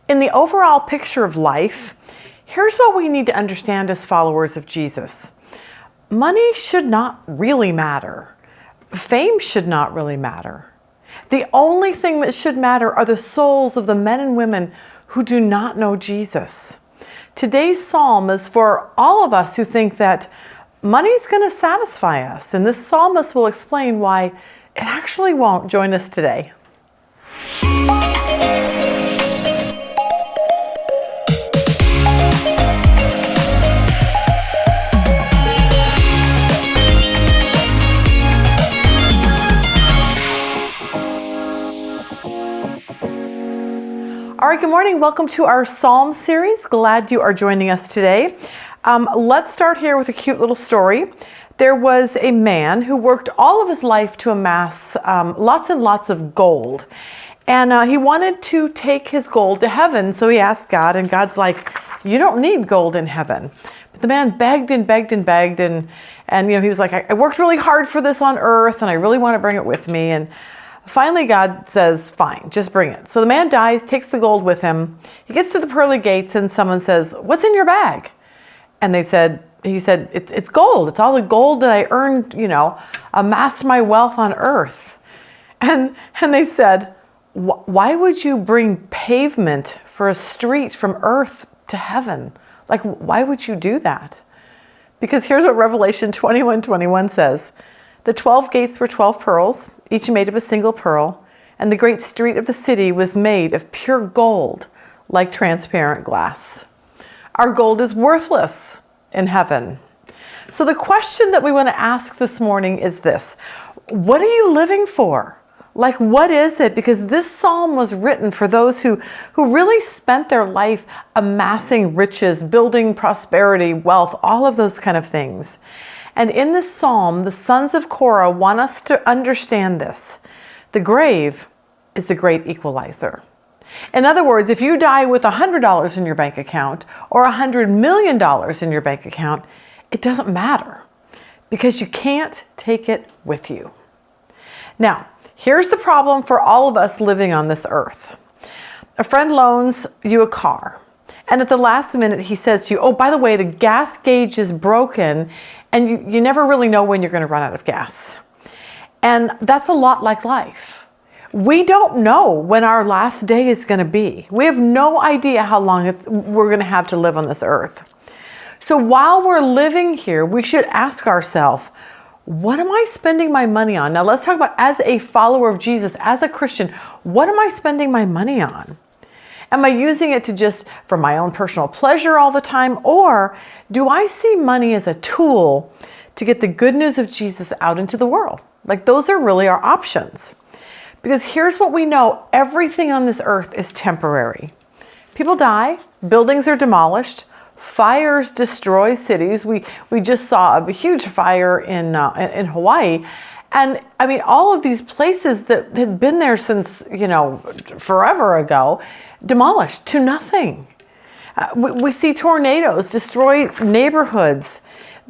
In the overall picture of life, here's what we need to understand as followers of Jesus. Money should not really matter. Fame should not really matter. The only thing that should matter are the souls of the men and women who do not know Jesus. Today's psalm is for all of us who think that money's going to satisfy us, and this psalmist will explain why it actually won't. Join us today. All right, good morning. Welcome to our Psalm series. Glad you are joining us today. Let's start here with a cute little story. There was a man who worked all of his life to amass lots and lots of gold. And he wanted to take his gold to heaven, so he asked God, and God's like, you don't need gold in heaven. But the man begged and begged and begged, and he was like, I worked really hard for this on earth, and I really want to bring it with me. And finally, God says, fine, just bring it. So the man dies, takes the gold with him. He gets to the pearly gates and someone says, what's in your bag? And he said, it's gold. It's all the gold that I earned, amassed my wealth on earth. And they said, why would you bring pavement for a street from earth to heaven? Like, why would you do that? Because here's what Revelation 21:21 says. The 12 gates were 12 pearls, each made of a single pearl, and the great street of the city was made of pure gold, like transparent glass. Our gold is worthless in heaven. So the question that we want to ask this morning is this: what are you living for? Like, what is it? Because this psalm was written for those who really spent their life amassing riches, building prosperity, wealth, all of those kind of things. And in this psalm, the sons of Korah want us to understand this. The grave is the great equalizer. In other words, if you die with $100 in your bank account or $100 million in your bank account, it doesn't matter because you can't take it with you. Now, here's the problem for all of us living on this earth. A friend loans you a car. And at the last minute, he says to you, oh, by the way, the gas gauge is broken, and you never really know when you're going to run out of gas. And that's a lot like life. We don't know when our last day is going to be. We have no idea how long we're going to have to live on this earth. So while we're living here, we should ask ourselves, what am I spending my money on? Now let's talk about, as a follower of Jesus, as a Christian, what am I spending my money on? Am I using it for my own personal pleasure all the time? Or do I see money as a tool to get the good news of Jesus out into the world? Like, those are really our options. Because here's what we know: everything on this earth is temporary. People die, buildings are demolished, fires destroy cities. We just saw a huge fire in Hawaii. And I mean, all of these places that had been there since, forever ago, demolished to nothing. We see tornadoes destroy neighborhoods.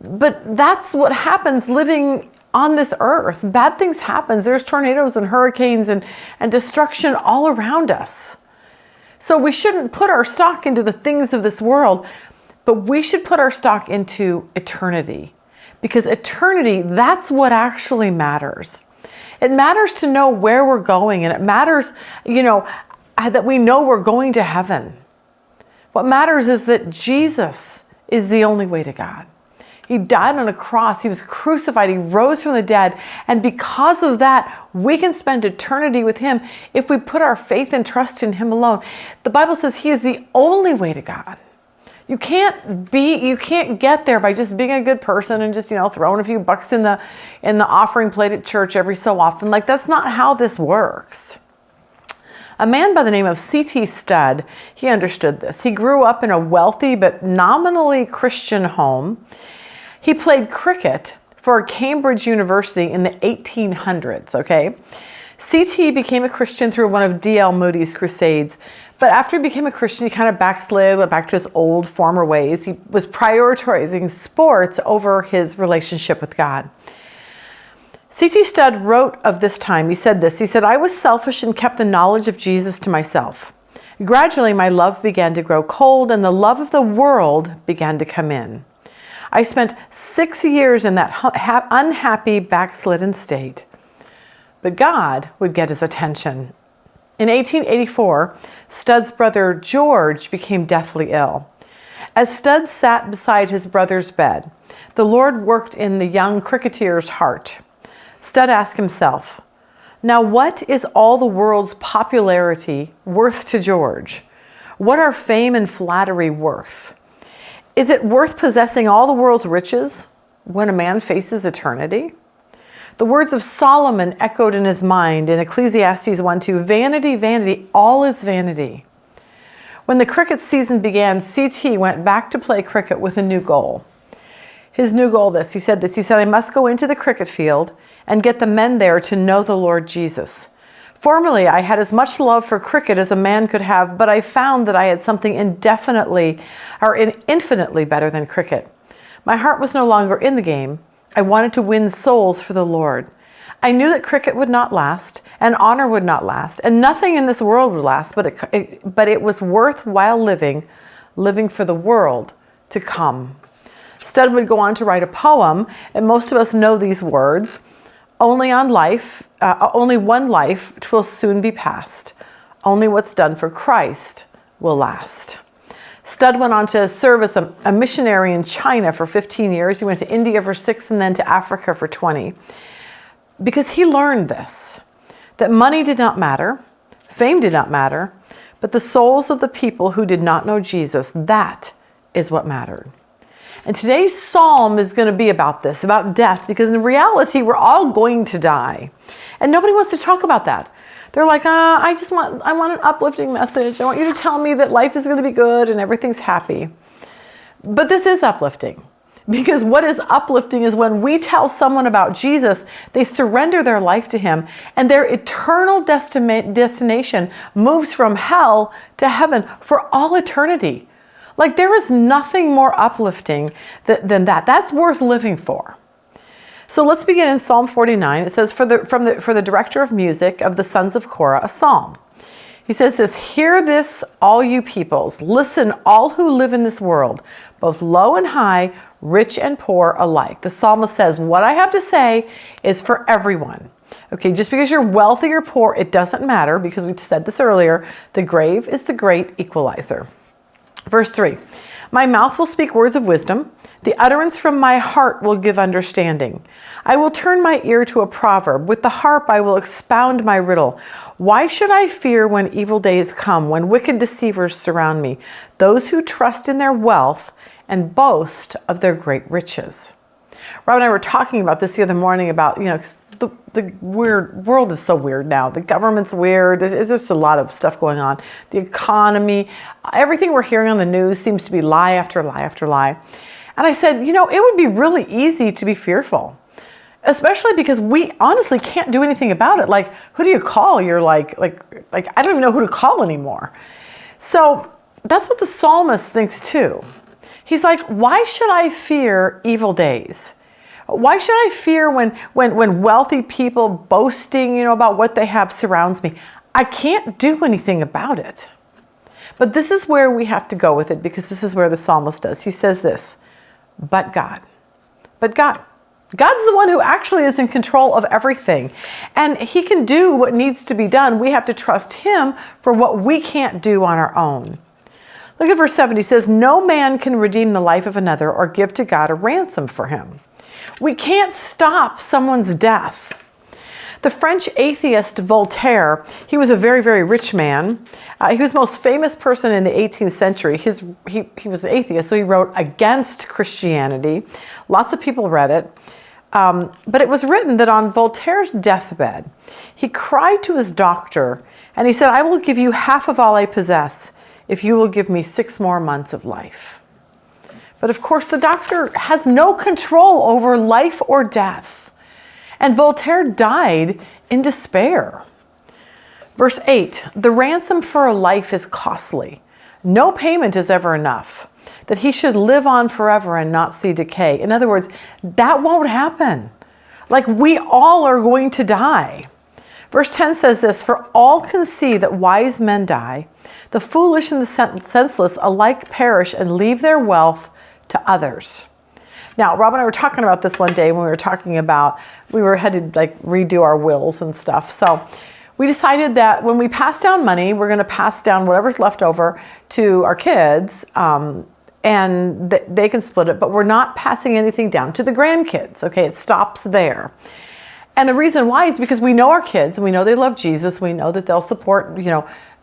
But that's what happens living on this earth. Bad things happen. There's tornadoes and hurricanes and destruction all around us. So we shouldn't put our stock into the things of this world, but we should put our stock into eternity. Because eternity, that's what actually matters. It matters to know where we're going, and it matters, that we know we're going to heaven. What matters is that Jesus is the only way to God. He died on a cross. He was crucified. He rose from the dead. And because of that, we can spend eternity with him if we put our faith and trust in him alone. The Bible says he is the only way to God. You can't get there by just being a good person and just, throwing a few bucks in the offering plate at church every so often. Like, that's not how this works. A man by the name of C.T. Studd, he understood this. He grew up in a wealthy but nominally Christian home. He played cricket for Cambridge University in the 1800s, okay? C.T. became a Christian through one of D.L. Moody's crusades, but after he became a Christian, he kind of backslid, went back to his old former ways. He was prioritizing sports over his relationship with God. C.T. Studd wrote of this time, he said this, he said, I was selfish and kept the knowledge of Jesus to myself. Gradually, my love began to grow cold, and the love of the world began to come in. I spent 6 years in that unhappy, backslidden state. But God would get his attention. In 1884, Stud's brother George became deathly ill. As Stud sat beside his brother's bed, the Lord worked in the young cricketer's heart. Stud asked himself, "Now what is all the world's popularity worth to George? What are fame and flattery worth? Is it worth possessing all the world's riches when a man faces eternity?" The words of Solomon echoed in his mind in Ecclesiastes 1:2, "Vanity, vanity, all is vanity." When the cricket season began, CT went back to play cricket with a new goal. His new goal, he said, "I must go into the cricket field and get the men there to know the Lord Jesus. Formerly, I had as much love for cricket as a man could have, but I found that I had something infinitely better than cricket. My heart was no longer in the game. I wanted to win souls for the Lord. I knew that cricket would not last, and honor would not last, and nothing in this world would last, but it was worthwhile living for the world to come." Stud would go on to write a poem, and most of us know these words. Only one life 'twill soon be past. Only what's done for Christ will last. Stud went on to serve as a missionary in China for 15 years. He went to India for 6 and then to Africa for 20. Because he learned this, that money did not matter, fame did not matter, but the souls of the people who did not know Jesus, that is what mattered. And today's psalm is going to be about this, about death, because in reality, we're all going to die. And nobody wants to talk about that. They're like, I want an uplifting message. I want you to tell me that life is going to be good and everything's happy. But this is uplifting. Because what is uplifting is when we tell someone about Jesus, they surrender their life to him, and their eternal destination moves from hell to heaven for all eternity. Like, there is nothing more uplifting than that. That's worth living for. So let's begin in Psalm 49. It says, for the director of music of the sons of Korah, a psalm. He says this, "Hear this, all you peoples. Listen, all who live in this world, both low and high, rich and poor alike." The psalmist says, what I have to say is for everyone. Okay, just because you're wealthy or poor, it doesn't matter, because we said this earlier. The grave is the great equalizer. Verse 3, "My mouth will speak words of wisdom. The utterance from my heart will give understanding. I will turn my ear to a proverb. With the harp I will expound my riddle. Why should I fear when evil days come, when wicked deceivers surround me, those who trust in their wealth and boast of their great riches?" Rob and I were talking about this the other morning about, the weird world is so weird now. The government's weird. There's just a lot of stuff going on. The economy, everything we're hearing on the news seems to be lie after lie after lie. And I said, it would be really easy to be fearful, especially because we honestly can't do anything about it. Like, who do you call? You're like I don't even know who to call anymore. So that's what the psalmist thinks too. He's like, why should I fear evil days? Why should I fear when wealthy people boasting, about what they have surrounds me? I can't do anything about it. But this is where we have to go with it, because this is where the psalmist does. He says this, but God. But God. God's the one who actually is in control of everything. And he can do what needs to be done. We have to trust him for what we can't do on our own. Look at verse 7. He says, "No man can redeem the life of another or give to God a ransom for him." We can't stop someone's death. The French atheist Voltaire, he was a very, very rich man. He was the most famous person in the 18th century. He was an atheist, so he wrote against Christianity. Lots of people read it. But it was written that on Voltaire's deathbed, he cried to his doctor, and he said, "I will give you half of all I possess if you will give me 6 more months of life." But of course, the doctor has no control over life or death. And Voltaire died in despair. Verse 8, "The ransom for a life is costly. No payment is ever enough, that he should live on forever and not see decay." In other words, that won't happen. Like, we all are going to die. Verse 10 says this, "For all can see that wise men die. The foolish and the senseless alike perish and leave their wealth to others. Now, Rob and I were talking about this one day when we were talking about, had to like redo our wills and stuff. So we decided that when we pass down money, we're going to pass down whatever's left over to our kids, and they can split it, but we're not passing anything down to the grandkids. Okay, it stops there. And the reason why is because we know our kids, and we know they love Jesus. We know that they'll support,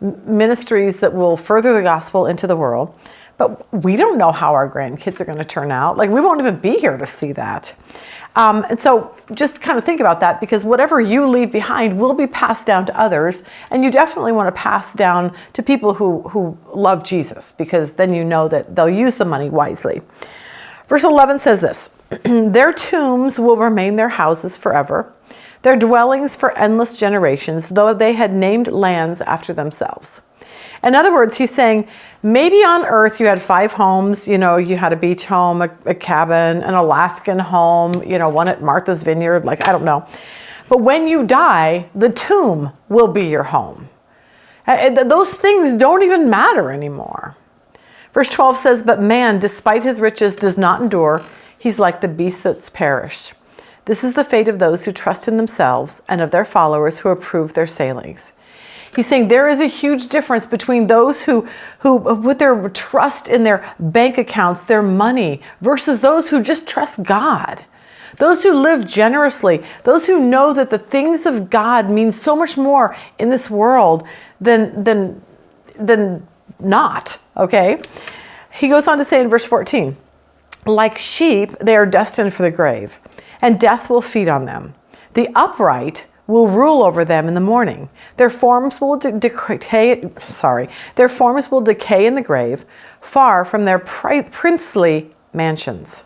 ministries that will further the gospel into the world. But we don't know how our grandkids are going to turn out. Like, we won't even be here to see that. And so just kind of think about that, because whatever you leave behind will be passed down to others. And you definitely want to pass down to people who love Jesus, because then you know that they'll use the money wisely. Verse 11 says this, their tombs will remain their houses forever, their dwellings for endless generations, though they had named lands after themselves. In other words, he's saying, maybe on earth you had 5 homes, you had a beach home, a cabin, an Alaskan home, one at Martha's Vineyard, I don't know. But when you die, the tomb will be your home. Those things don't even matter anymore. Verse 12 says, but man, despite his riches, does not endure. He's like the beast that's perished. This is the fate of those who trust in themselves and of their followers who approve their sailings. He's saying there is a huge difference between those who put their trust in their bank accounts, their money, versus those who just trust God. Those who live generously, those who know that the things of God mean so much more in this world than not, okay? He goes on to say in verse 14, like sheep, they are destined for the grave, and death will feed on them. The upright will rule over them in the morning. Their forms will decay in the grave, far from their princely mansions.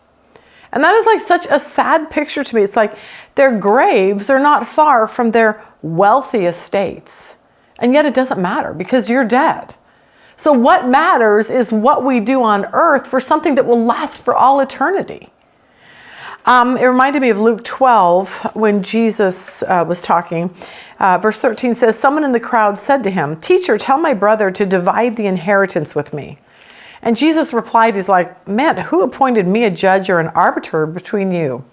And that is like such a sad picture to me. It's like their graves are not far from their wealthy estates. And yet it doesn't matter, because you're dead. So what matters is what we do on earth for something that will last for all eternity. It reminded me of Luke 12 when Jesus was talking. Verse 13 says, someone in the crowd said to him, "Teacher, tell my brother to divide the inheritance with me." And Jesus replied, he's like, "Man, who appointed me a judge or an arbiter between you?"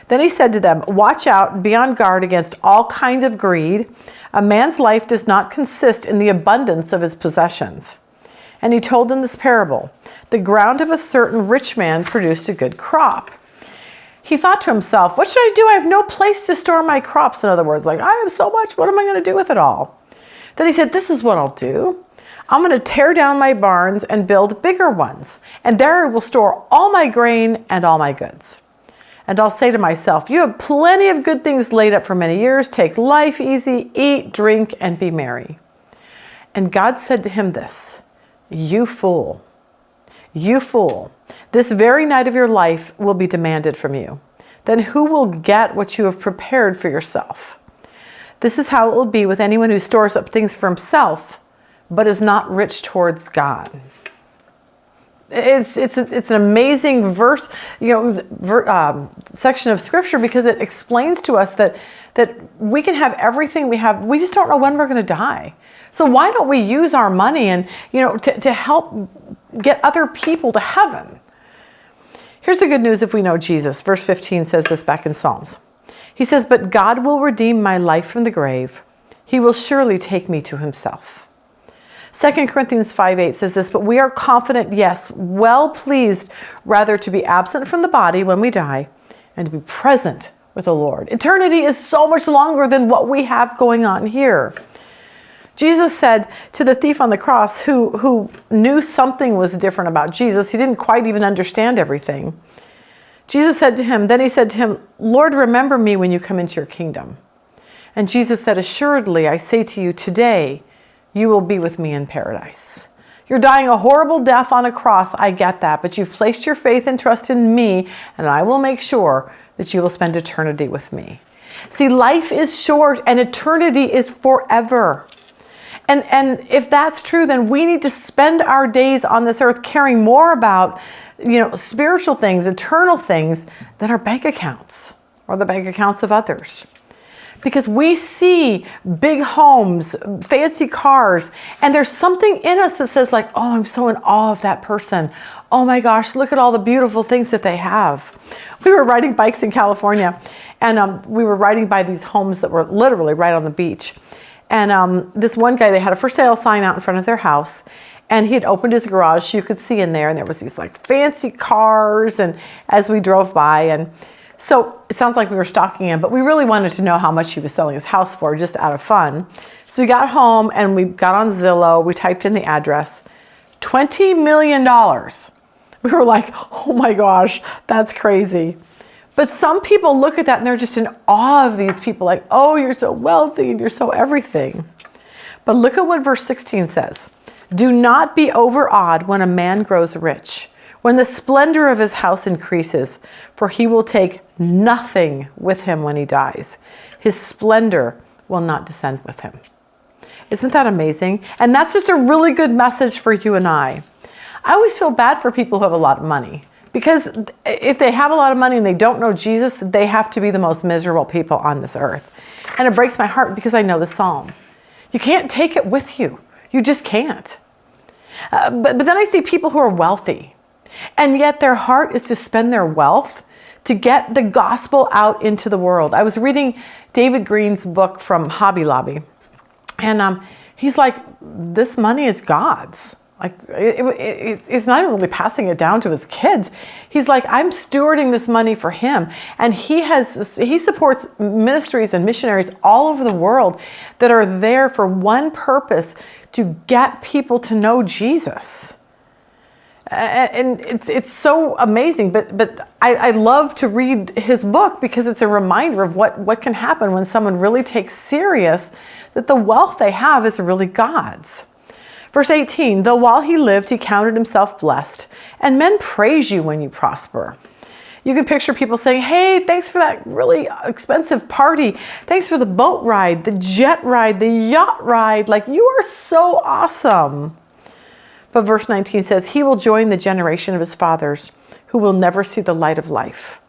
Then he said to them, "Watch out and be on guard against all kinds of greed. A man's life does not consist in the abundance of his possessions." And he told them this parable. The ground of a certain rich man produced a good crop. He thought to himself, "What should I do? I have no place to store my crops." In other words, I have so much, what am I going to do with it all? Then he said, "This is what I'll do. I'm going to tear down my barns and build bigger ones, and there I will store all my grain and all my goods. And I'll say to myself, you have plenty of good things laid up for many years. Take life easy, eat, drink, and be merry." And God said to him this, "You fool, you fool, this very night of your life will be demanded from you. Then who will get what you have prepared for yourself? This is how it will be with anyone who stores up things for himself, but is not rich towards God." It's an amazing verse, section of scripture, because it explains to us that we can have everything we have. We just don't know when we're going to die. So why don't we use our money and to help get other people to heaven? Here's the good news if we know Jesus. Verse 15 says this back in Psalms. He says, "But God will redeem my life from the grave. He will surely take me to himself." 2 Corinthians 5:8 says this, "But we are confident, yes, well pleased, rather to be absent from the body when we die and to be present with the Lord." Eternity is so much longer than what we have going on here. Jesus said to the thief on the cross who knew something was different about Jesus, he didn't quite even understand everything. Jesus said to him, "Lord, remember me when you come into your kingdom." And Jesus said, "Assuredly, I say to you, today you will be with me in paradise." You're dying a horrible death on a cross, I get that, but you've placed your faith and trust in me, and I will make sure that you will spend eternity with me. See, life is short and eternity is forever. And if that's true, then we need to spend our days on this earth caring more about, spiritual things, eternal things, than our bank accounts or the bank accounts of others. because we see big homes, fancy cars, and there's something in us that says like, oh, I'm so in awe of that person. Oh my gosh, look at all the beautiful things that they have. We were riding bikes in California, and we were riding by these homes that were literally right on the beach. And this one guy, they had a for sale sign out in front of their house, and he had opened his garage so you could see in there, and there was these like fancy cars, and as we drove by, and so it sounds like we were stalking him, but we really wanted to know how much he was selling his house for, just out of fun. So we got home and we got on Zillow, we typed in the address, $20 million. We were like, oh my gosh, that's crazy. But some people look at that and they're just in awe of these people, like, oh, you're so wealthy and you're so everything. But look at what verse 16 says. Do not be overawed when a man grows rich, when the splendor of his house increases, for he will take nothing with him when he dies. His splendor will not descend with him. Isn't that amazing? And that's just a really good message for you and I. I always feel bad for people who have a lot of money, because if they have a lot of money and they don't know Jesus, they have to be the most miserable people on this earth. And it breaks my heart because I know the Psalm. You can't take it with you. You just can't. But then I see people who are wealthy, and yet their heart is to spend their wealth to get the gospel out into the world. I was reading David Green's book from Hobby Lobby, and he's like, this money is God's. Like, it's not even really passing it down to his kids. He's like, I'm stewarding this money for him. And he supports ministries and missionaries all over the world that are there for one purpose, to get people to know Jesus. And it's so amazing. But I love to read his book because it's a reminder of what can happen when someone really takes serious that the wealth they have is really God's. Verse 18, though while he lived, he counted himself blessed, and men praise you when you prosper. You can picture people saying, hey, thanks for that really expensive party. Thanks for the boat ride, the jet ride, the yacht ride. Like, you are so awesome. But verse 19 says, he will join the generation of his fathers, who will never see the light of life.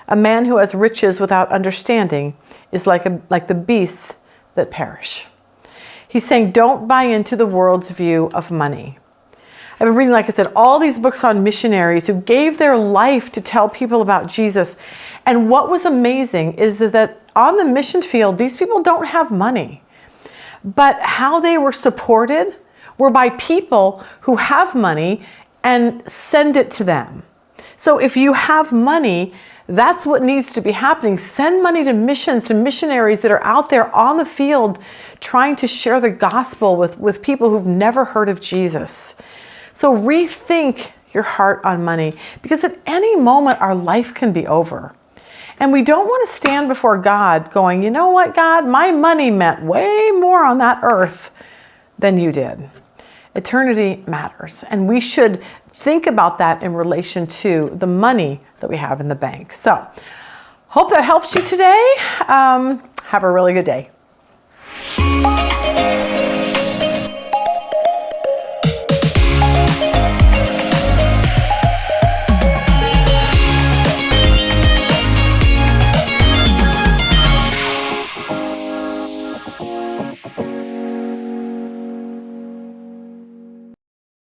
A man who has riches without understanding is like the beasts that perish. He's saying, don't buy into the world's view of money. I've been reading, like I said, all these books on missionaries who gave their life to tell people about Jesus. And what was amazing is that on the mission field, these people don't have money. But how they were supported were by people who have money and send it to them. So if you have money, that's what needs to be happening. Send money to missions, to missionaries that are out there on the field trying to share the gospel with people who've never heard of Jesus. So rethink your heart on money, because at any moment our life can be over. And we don't want to stand before God going, you know what, God, my money meant way more on that earth than you did. Eternity matters, and we should think about that in relation to the money that we have in the bank. So, hope that helps you today. Have a really good day.